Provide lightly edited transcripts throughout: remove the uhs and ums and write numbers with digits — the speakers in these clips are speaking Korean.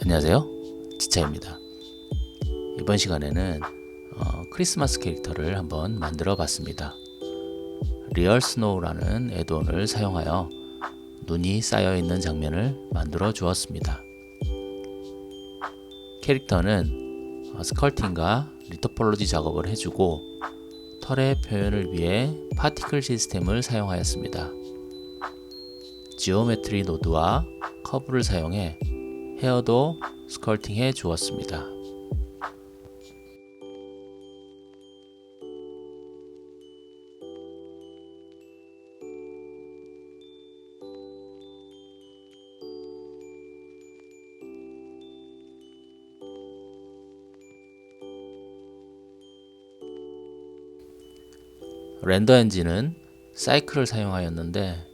안녕하세요, 지차입니다. 이번 시간에는 크리스마스 캐릭터를 한번 만들어 봤습니다. 리얼 스노우라는 애드온을 사용하여 눈이 쌓여 있는 장면을 만들어 주었습니다. 캐릭터는 스컬팅과 리토폴로지 작업을 해주고 털의 표현을 위해 파티클 시스템을 사용하였습니다. 지오메트리 노드와 커브를 사용해 헤어도 스컬팅해 주었습니다. 렌더 엔진은 사이클을 사용하였는데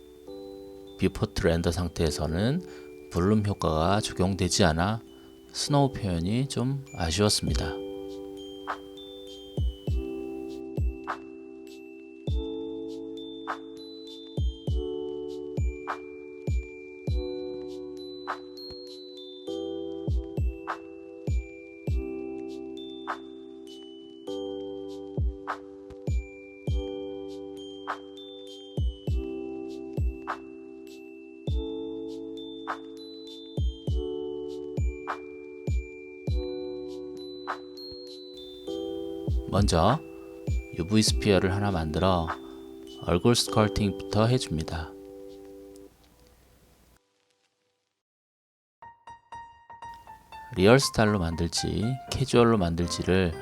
비포트 렌더 상태에서는 블룸 효과가 적용되지 않아 스노우 표현이 좀 아쉬웠습니다. 먼저 UV 스피어를 하나 만들어 얼굴 스컬팅부터 해줍니다. 리얼 스타일로 만들지 캐주얼로 만들지를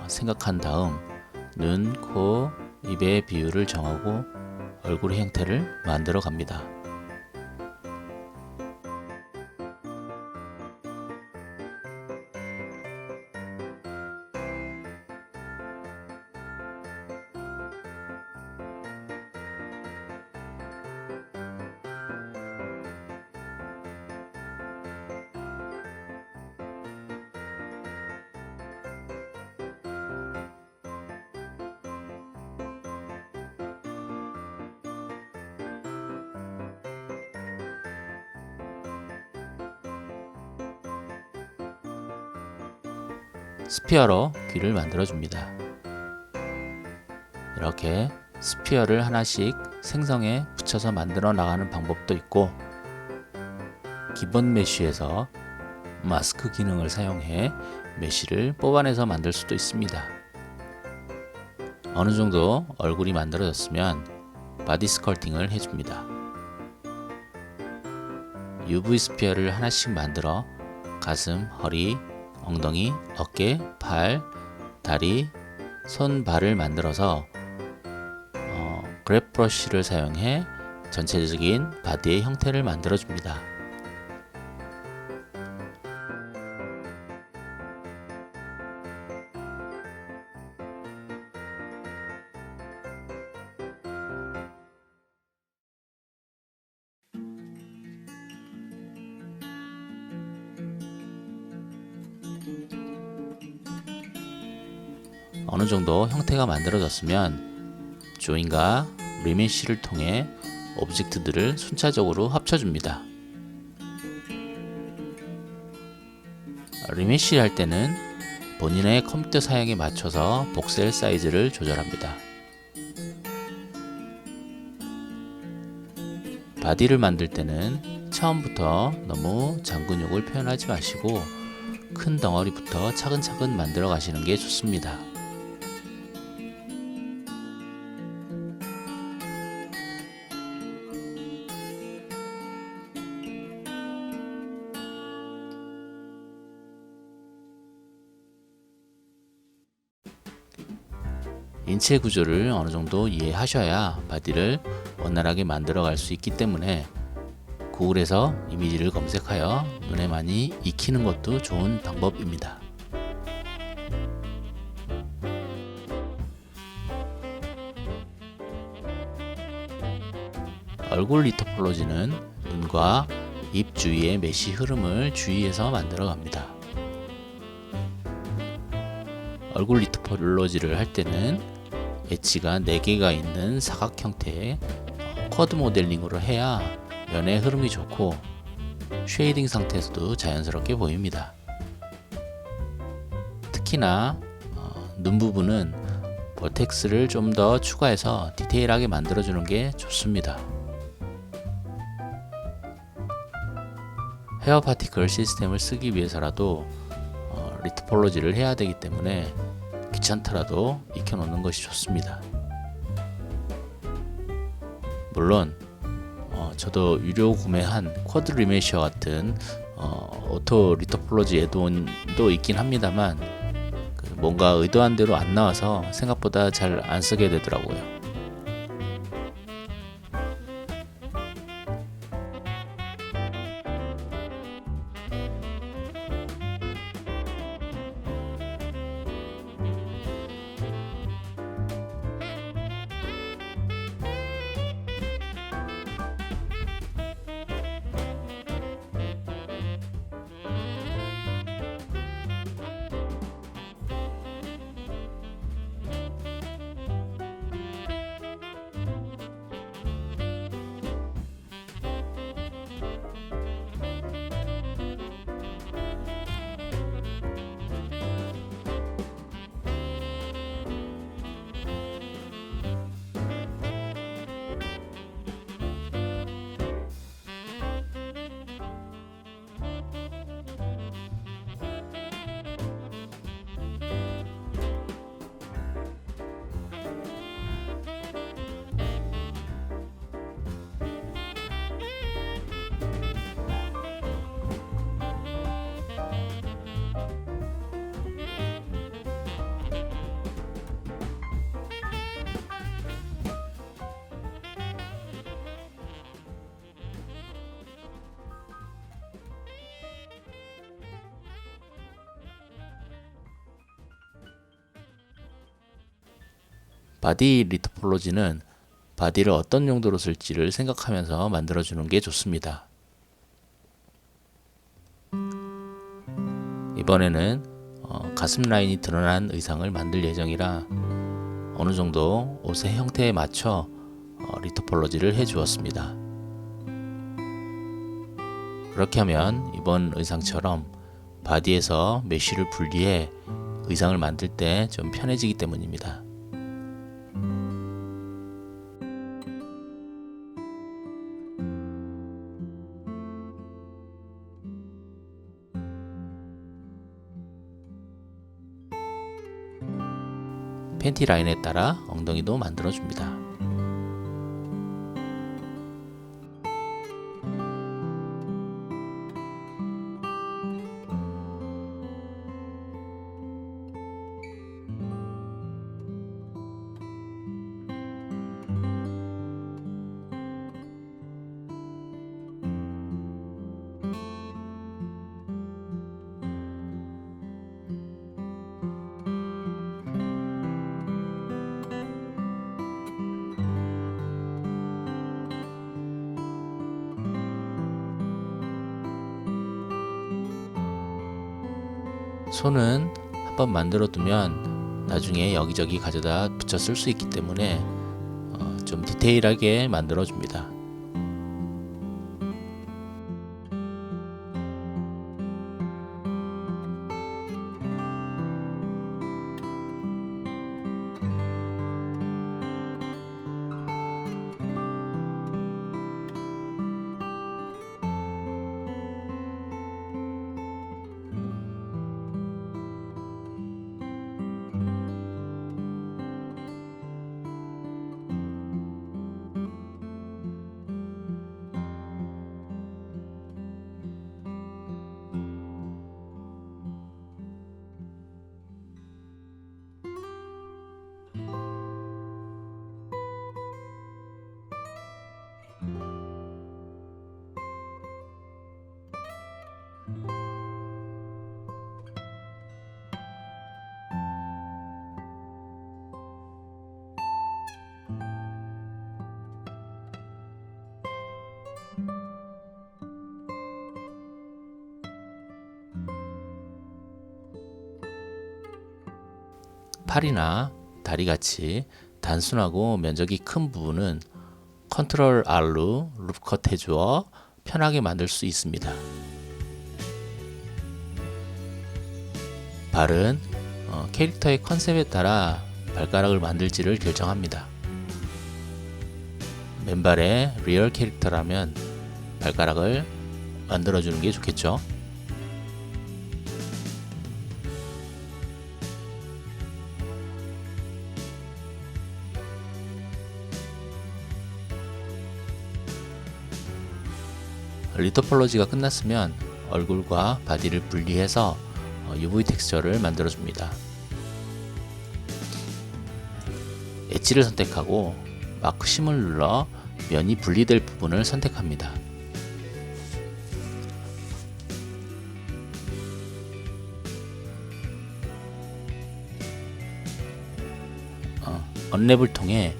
생각한 다음 눈, 코, 입의 비율을 정하고 얼굴의 형태를 만들어 갑니다. 스피어로 귀를 만들어 줍니다. 이렇게 스피어를 하나씩 생성해 붙여서 만들어 나가는 방법도 있고, 기본 메쉬에서 마스크 기능을 사용해 메쉬를 뽑아내서 만들 수도 있습니다. 어느 정도 얼굴이 만들어졌으면 바디 스컬팅을 해줍니다. UV 스피어를 하나씩 만들어 가슴, 허리, 엉덩이, 어깨, 팔, 다리, 손, 발을 만들어서 그랩 브러쉬를 사용해 전체적인 바디의 형태를 만들어 줍니다. 어느 정도 형태가 만들어졌으면 조인과 리메쉬를 통해 오브젝트들을 순차적으로 합쳐줍니다. 리메쉬를 할 때는 본인의 컴퓨터 사양에 맞춰서 복셀 사이즈를 조절합니다. 바디를 만들 때는 처음부터 너무 장근육을 표현하지 마시고 큰 덩어리부터 차근차근 만들어 가시는 게 좋습니다. 인체 구조를 어느 정도 이해하셔야 바디를 원활하게 만들어 갈 수 있기 때문에 구글에서 이미지를 검색하여 눈에 많이 익히는 것도 좋은 방법입니다. 얼굴 리토폴로지는 눈과 입 주위의 메쉬 흐름을 주의해서 만들어 갑니다. 얼굴 리토폴로지를 할 때는 엣지가 4개가 있는 사각 형태의 쿼드 모델링으로 해야 면의 흐름이 좋고 쉐이딩 상태에서도 자연스럽게 보입니다. 특히나 눈 부분은 볼텍스를 좀 더 추가해서 디테일하게 만들어주는 게 좋습니다. 헤어 파티클 시스템을 쓰기 위해서라도 리토폴로지를 해야 되기 때문에 귀찮더라도 익혀놓는 것이 좋습니다. 물론 저도 유료 구매한 쿼드 리메시어 같은 오토 리토폴로지 애드온도 있긴 합니다만 뭔가 의도한 대로 안 나와서 생각보다 잘 안 쓰게 되더라고요. 바디 리토폴로지는 바디를 어떤 용도로 쓸지를 생각하면서 만들어주는 게 좋습니다. 이번에는 가슴 라인이 드러난 의상을 만들 예정이라 어느 정도 옷의 형태에 맞춰 리토폴로지를 해 주었습니다. 그렇게 하면 이번 의상처럼 바디에서 메쉬를 분리해 의상을 만들 때 좀 편해지기 때문입니다. 팬티 라인에 따라 엉덩이도 만들어줍니다. 손은 한번 만들어 두면 나중에 여기저기 가져다 붙여 쓸 수 있기 때문에 좀 디테일하게 만들어 줍니다. 팔이나 다리같이 단순하고 면적이 큰 부분은 컨트롤 R로 루프컷 해주어 편하게 만들 수 있습니다. 발은 캐릭터의 컨셉에 따라 발가락을 만들지를 결정합니다. 맨발의 리얼 캐릭터라면 발가락을 만들어주는 게 좋겠죠. 리토폴로지가 끝났으면 얼굴과 바디를 분리해서 UV 텍스처를 만들어줍니다. 엣지를 선택하고 마크 심을 눌러 면이 분리될 부분을 선택합니다. 언랩을 통해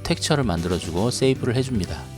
텍스처를 만들어주고 세이브를 해줍니다.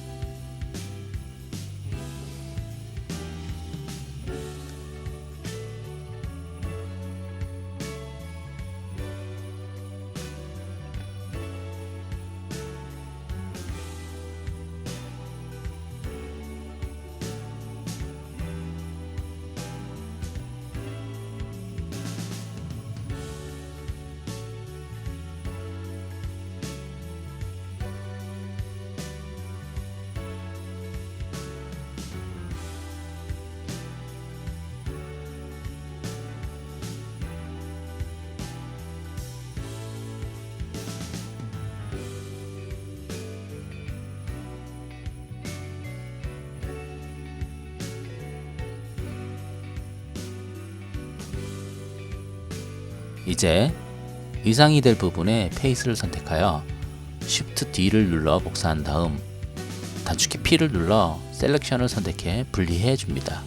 이제 의상이 될 부분에 페이스를 선택하여 Shift D를 눌러 복사한 다음 단축키 P를 눌러 셀렉션을 선택해 분리해 줍니다.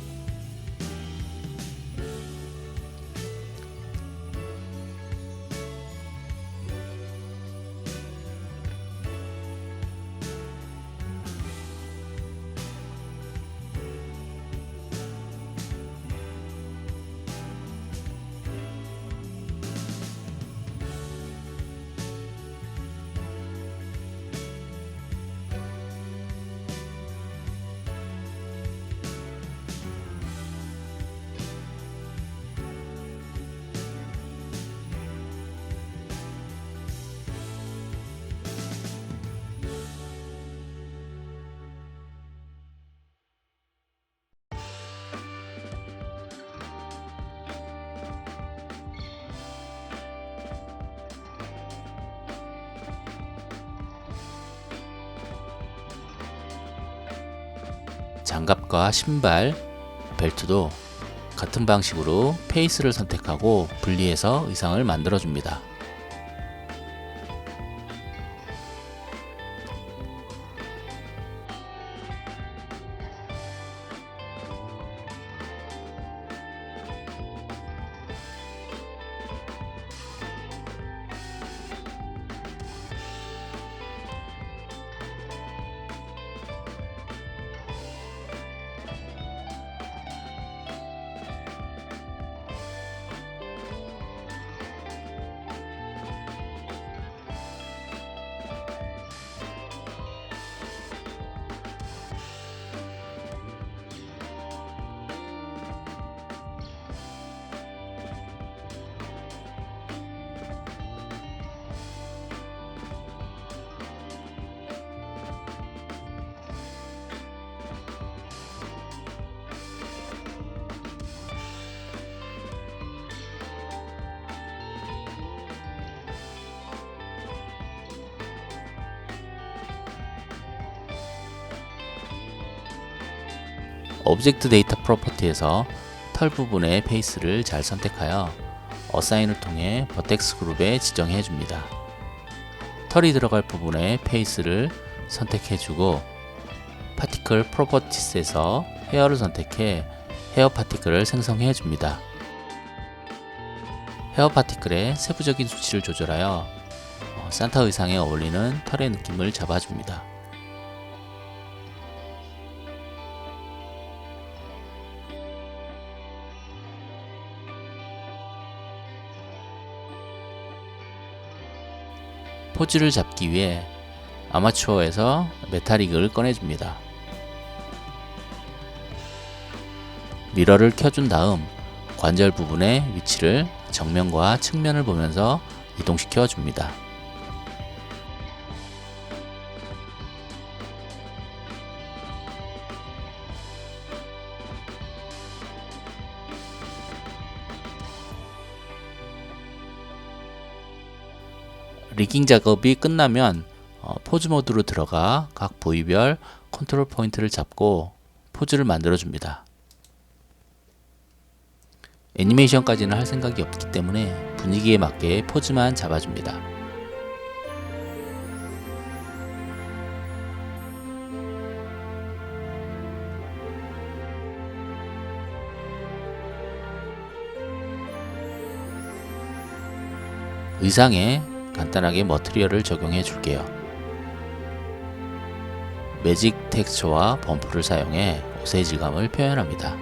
장갑과 신발, 벨트도 같은 방식으로 페이스를 선택하고 분리해서 의상을 만들어 줍니다. 오브젝트 데이터 프로퍼티에서 털 부분의 페이스를 잘 선택하여 어사인을 통해 버텍스 그룹에 지정해 줍니다. 털이 들어갈 부분의 페이스를 선택해 주고 파티클 프로퍼티스에서 헤어를 선택해 헤어 파티클을 생성해 줍니다. 헤어 파티클의 세부적인 수치를 조절하여 산타 의상에 어울리는 털의 느낌을 잡아줍니다. 포즈를 잡기 위해 아마추어에서 메탈릭을 꺼내줍니다. 미러를 켜준 다음 관절 부분의 위치를 정면과 측면을 보면서 이동시켜 줍니다. 리깅 작업이 끝나면 포즈 모드로 들어가 각 부위별 컨트롤 포인트를 잡고 포즈를 만들어 줍니다. 애니메이션까지는 할 생각이 없기 때문에 분위기에 맞게 포즈만 잡아줍니다. 의상에 간단하게 머티리얼을 적용해 줄게요. 매직 텍스처와 범프를 사용해 옷의 질감을 표현합니다.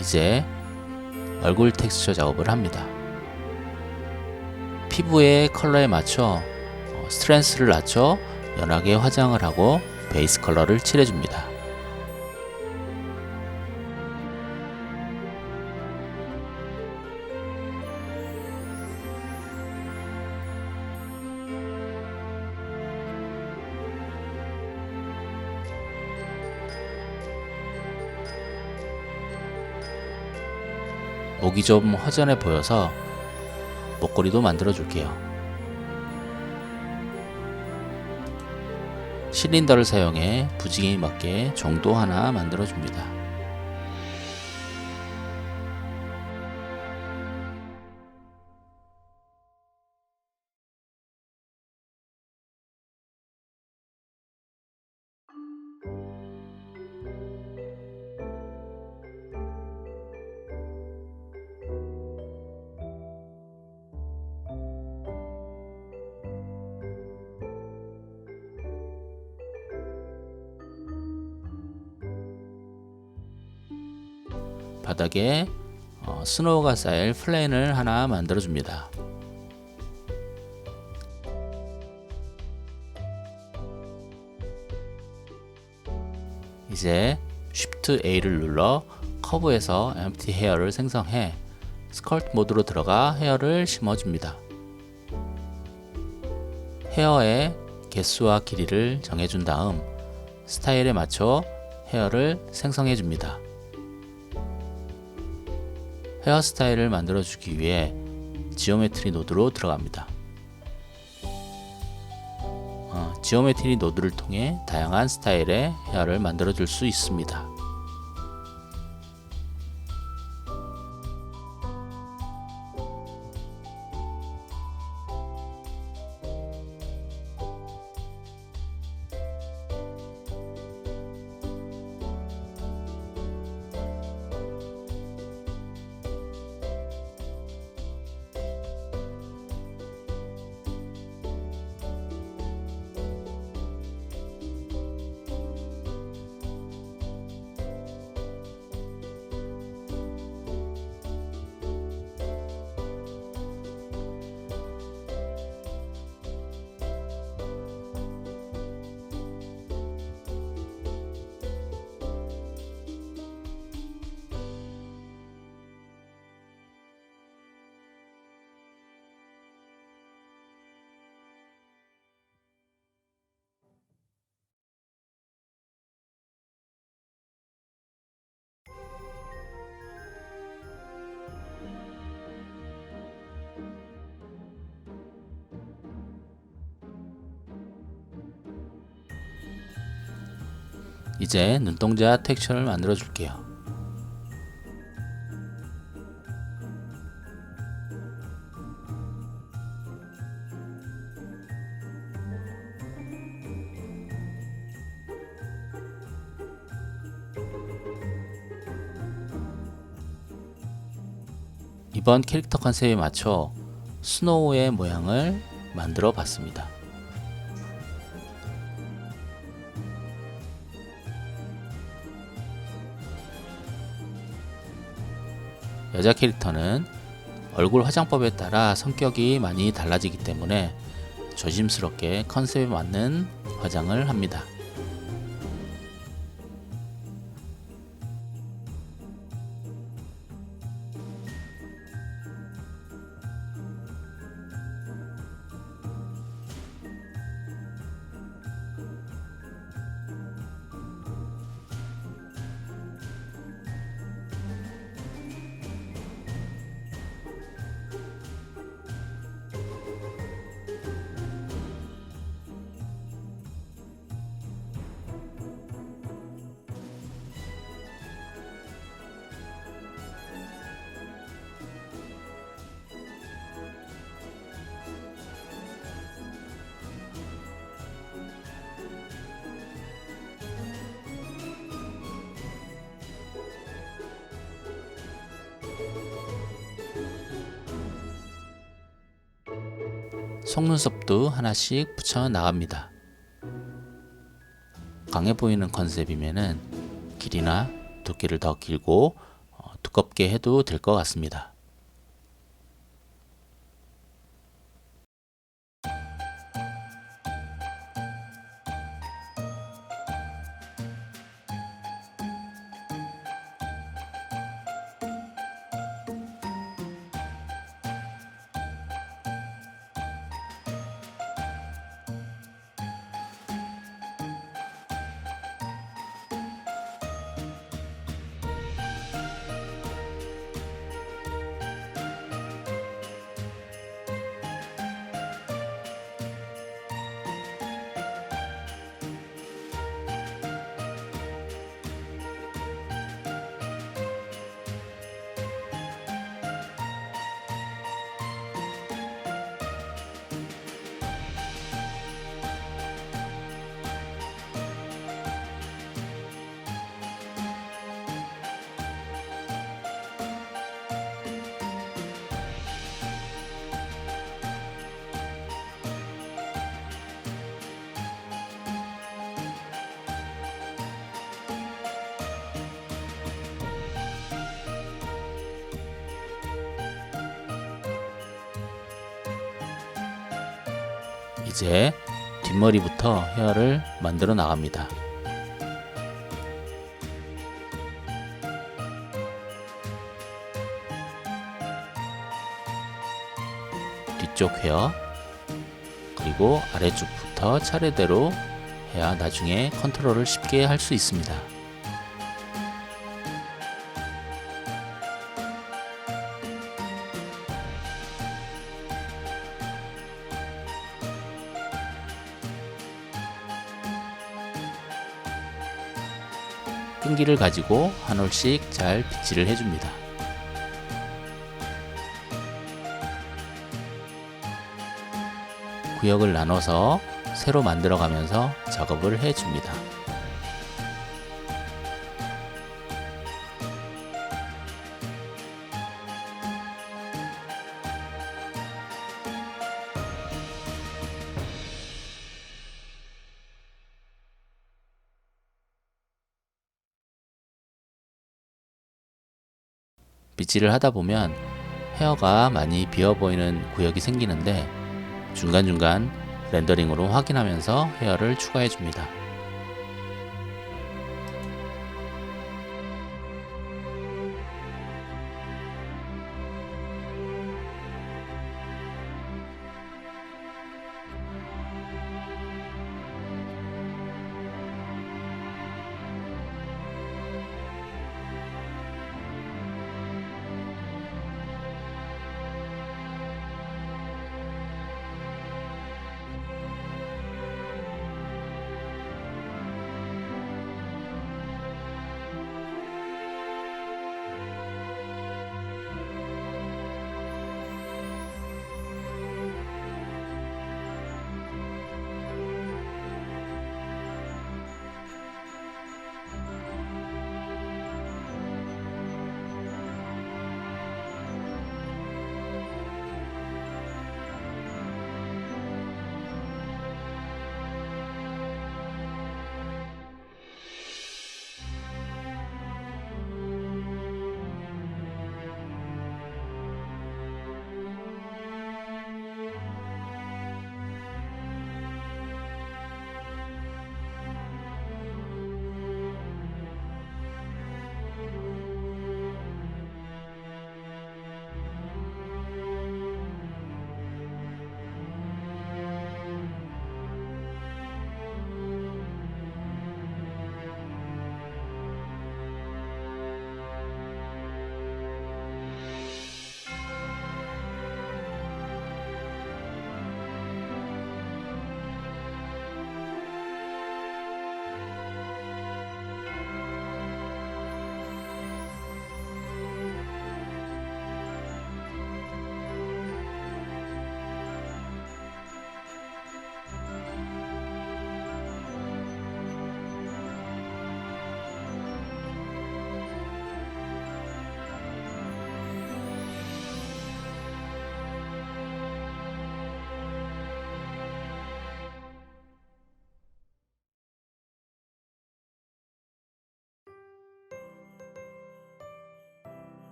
이제 얼굴 텍스처 작업을 합니다. 피부의 컬러에 맞춰 스트렝스를 낮춰 연하게 화장을 하고 베이스 컬러를 칠해줍니다. 목이 좀 허전해 보여서 목걸이도 만들어 줄게요. 실린더를 사용해 부직에 맞게 종도 하나 만들어 줍니다. 바닥에 스노우가 쌓일 플랜을 하나 만들어 줍니다. 이제 Shift A를 눌러 커브에서 Empty Hair를 생성해 스컬트 모드로 들어가 헤어를 심어줍니다. 헤어의 개수와 길이를 정해준 다음 스타일에 맞춰 헤어를 생성해줍니다. 헤어스타일을 만들어주기 위해 지오메트리 노드로 들어갑니다. 지오메트리 노드를 통해 다양한 스타일의 헤어를 만들어줄 수 있습니다. 이제 눈동자 텍스처를 만들어 줄게요. 이번 캐릭터 컨셉에 맞춰 스노우의 모양을 만들어 봤습니다. 여자 캐릭터는 얼굴 화장법에 따라 성격이 많이 달라지기 때문에 조심스럽게 컨셉에 맞는 화장을 합니다. 속눈썹도 하나씩 붙여 나갑니다. 강해 보이는 컨셉이면은 길이나 두께를 더 길고 두껍게 해도 될 것 같습니다. 이제 뒷머리부터 헤어를 만들어 나갑니다. 뒤쪽 헤어 그리고 아래쪽부터 차례대로 해야 나중에 컨트롤을 쉽게 할 수 있습니다. 끈기를 가지고 한 올씩 잘 빗질을 해줍니다. 구역을 나눠서 새로 만들어가면서 작업을 해줍니다. 빗질을 하다 보면 헤어가 많이 비어 보이는 구역이 생기는데 중간중간 렌더링으로 확인하면서 헤어를 추가해 줍니다.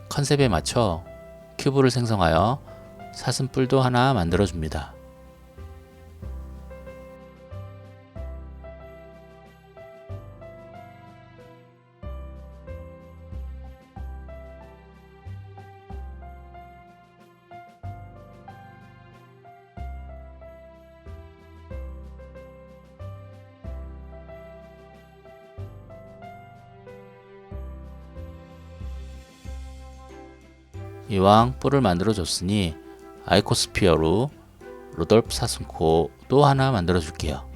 컨셉에 맞춰 큐브를 생성하여 사슴뿔도 하나 만들어줍니다. 이왕 뿔을 만들어 줬으니 아이코스피어로 루돌프 사슴코도 하나 만들어 줄게요.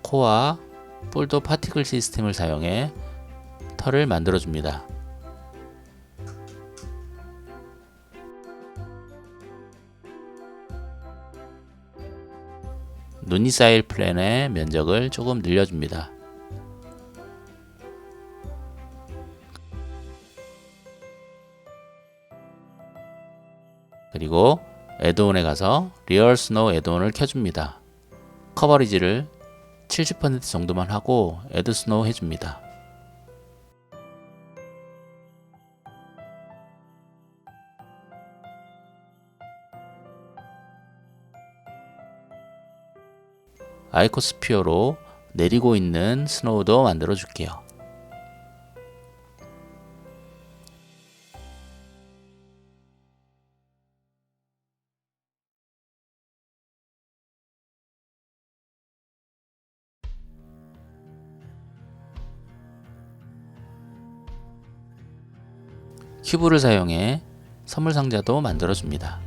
코와 뿔도 파티클 시스템을 사용해 털을 만들어 줍니다. 눈이 쌓일 플랜의 면적을 조금 늘려줍니다. 그리고 애드온에 가서 리얼 스노우 애드온을 켜줍니다. 커버리지를 70% 정도만 하고 애드 스노우 해줍니다. 아이코스피어로 내리고 있는 스노우도 만들어 줄게요. 큐브를 사용해 선물 상자도 만들어 줍니다.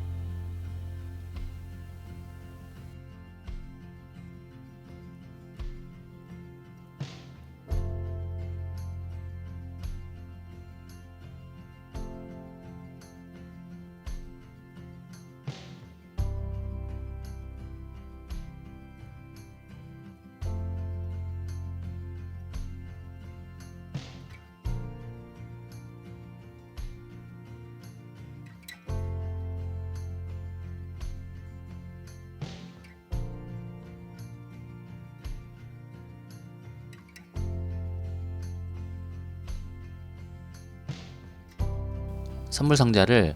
선물 상자를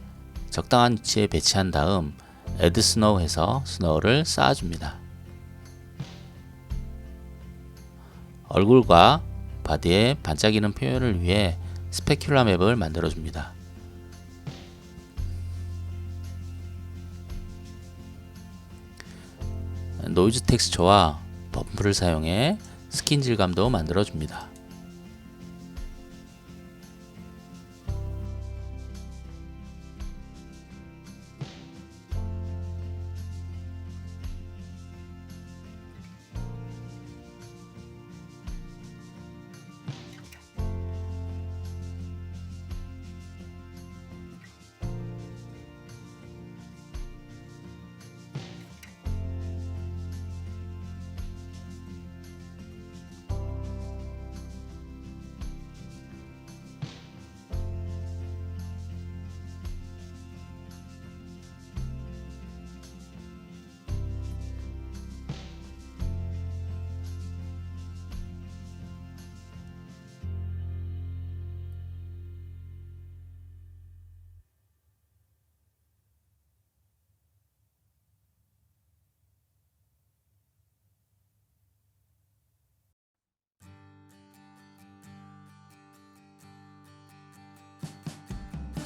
적당한 위치에 배치한 다음 애드 스노우 해서 스노우를 쌓아줍니다. 얼굴과 바디의 반짝이는 표현을 위해 스페큘라 맵을 만들어줍니다. 노이즈 텍스처와 범프를 사용해 스킨 질감도 만들어줍니다.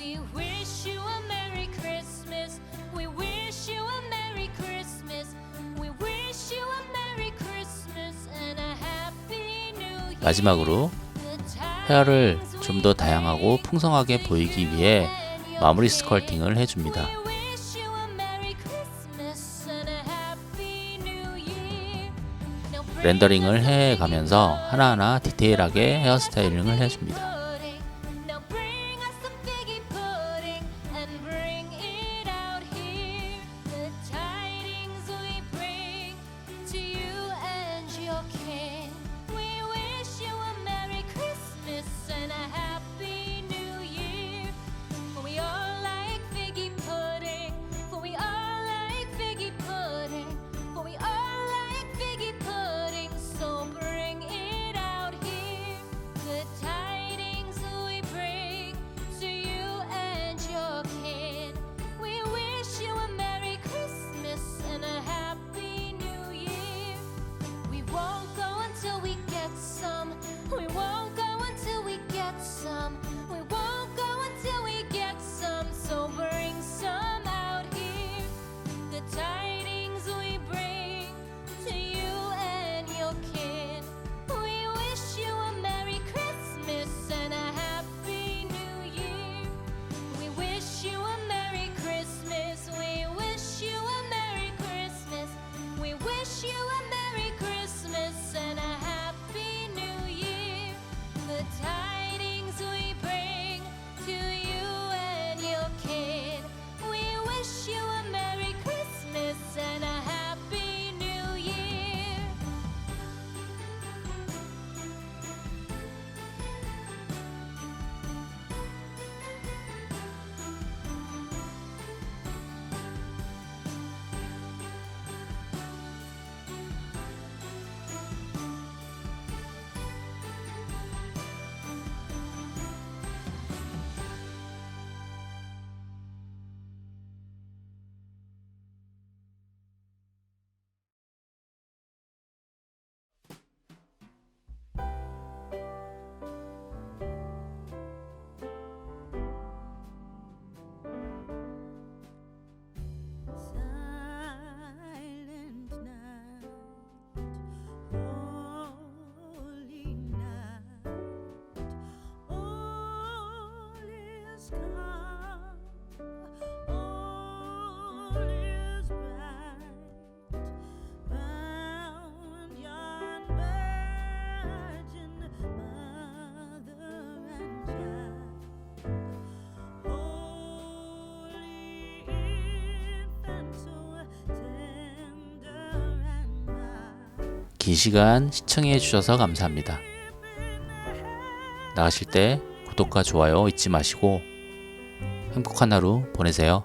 We wish you a Merry Christmas. We wish you a Merry Christmas. We wish you a Merry Christmas and a Happy New Year. 마지막으로 헤어를 좀 더 다양하고 풍성하게 보이기 위해 마무리 스컬팅을 해줍니다. 렌더링을 해가면서 하나하나 디테일하게 헤어스타일링을 해줍니다. Tidings 긴 시간 시청해 주셔서 감사합니다. 나가실 때 구독과 좋아요 잊지 마시고 행복한 하루 보내세요.